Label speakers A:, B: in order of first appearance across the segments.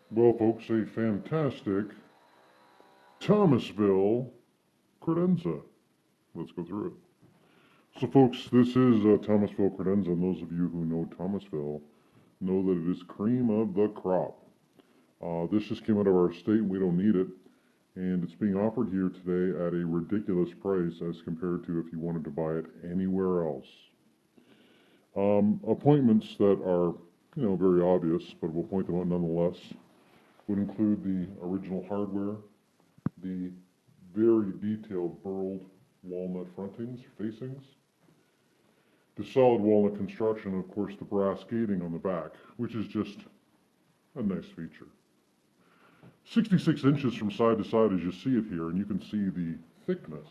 A: Well, folks, a fantastic Thomasville Credenza. Let's go through it. So, folks, this is Thomasville Credenza, and those of you who know Thomasville know that it is cream of the crop. This just came out of our state, and we don't need it, and it's being offered here today at a ridiculous price as compared to if you wanted to buy it anywhere else. Appointments that are, very obvious, but we'll point them out nonetheless, would include the original hardware, the very detailed burled walnut frontings, facings, the solid walnut construction, and of course the brass gating on the back, which is just a nice feature. 66 inches from side to side as you see it here, and you can see the thickness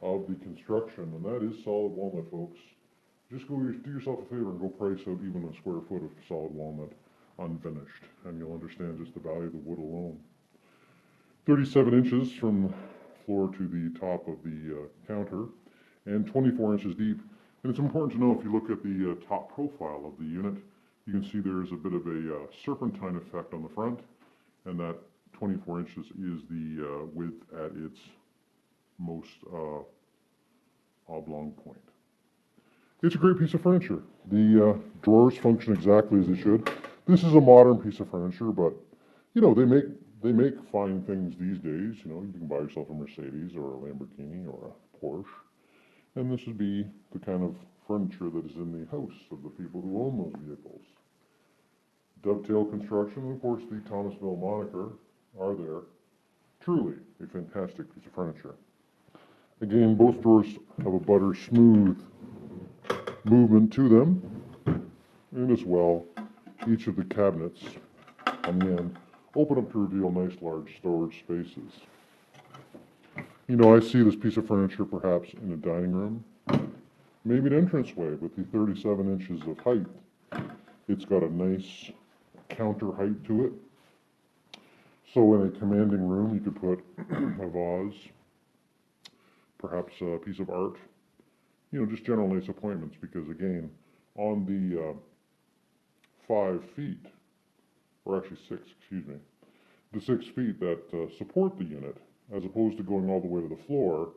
A: of the construction, and that is solid walnut, folks. Just do yourself a favor and go price out even a square foot of solid walnut unfinished, and you'll understand just the value of the wood alone. 37 inches from floor to the top of the counter, and 24 inches deep. And it's important to know, if you look at the top profile of the unit, you can see there's a bit of a serpentine effect on the front, and that 24 inches is the width at its most oblong point. It's a great piece of furniture. The drawers function exactly as they should. This is a modern piece of furniture, but they make fine things these days. You can buy yourself a Mercedes or a Lamborghini or a Porsche, and this would be the kind of furniture that is in the house of the people who own those vehicles. Dovetail construction, and of course the Thomasville moniker are there. Truly a fantastic piece of furniture. Again, both drawers have a butter smooth movement to them, and as well, each of the cabinets on the end open up to reveal nice large storage spaces. I see this piece of furniture perhaps in a dining room, maybe an entranceway with the 37 inches of height. It's got a nice counter height to it. So in a commanding room, you could put a vase, perhaps a piece of art, just general nice appointments, because again, on the 5 feet, or actually 6, excuse me, the 6 feet that support the unit, as opposed to going all the way to the floor,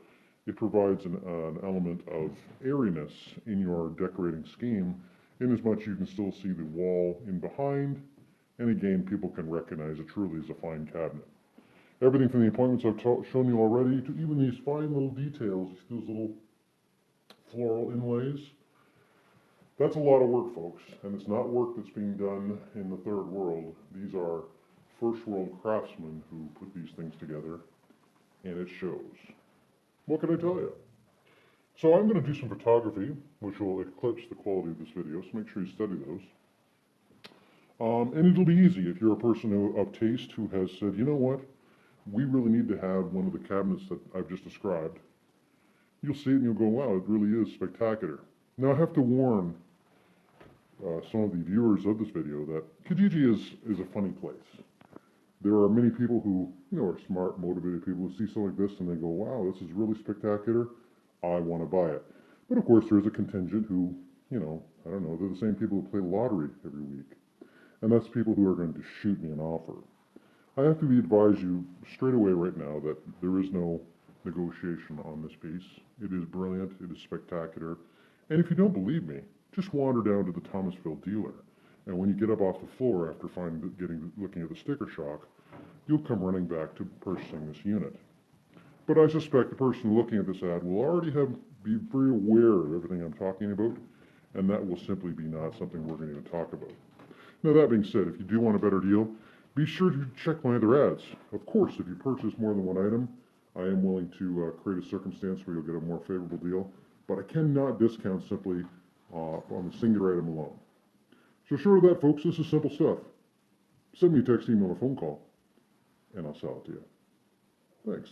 A: it provides an element of airiness in your decorating scheme, in as much you can still see the wall in behind, and again, people can recognize it truly as a fine cabinet. Everything from the appointments I've shown you already, to even these fine little details, those little floral inlays. That's a lot of work, folks, and it's not work that's being done in the third world. These are first world craftsmen who put these things together, and it shows. What can I tell you? So I'm going to do some photography, which will eclipse the quality of this video, so make sure you study those. And it'll be easy if you're a person of taste who has said, you know what, we really need to have one of the cabinets that I've just described. You'll see it and you'll go, wow, it really is spectacular. Now I have to warn some of the viewers of this video that Kijiji is a funny place. There are many people who, are smart, motivated people who see something like this and they go, wow, this is really spectacular, I want to buy it. But of course there's a contingent who, I don't know, they're the same people who play lottery every week. And that's people who are going to shoot me an offer. I have to advise you straight away right now that there is no negotiation on this piece. It is brilliant, it is spectacular. And if you don't believe me, just wander down to the Thomasville dealer. And when you get up off the floor after looking at the sticker shock, you'll come running back to purchasing this unit. But I suspect the person looking at this ad will already be very aware of everything I'm talking about, and that will simply be not something we're going to even talk about. Now that being said, if you do want a better deal, be sure to check my other ads. Of course, if you purchase more than one item, I am willing to create a circumstance where you'll get a more favorable deal, but I cannot discount simply on the singular item alone. So short of that, folks, this is simple stuff. Send me a text, email, or phone call, and I'll sell it to you. Thanks.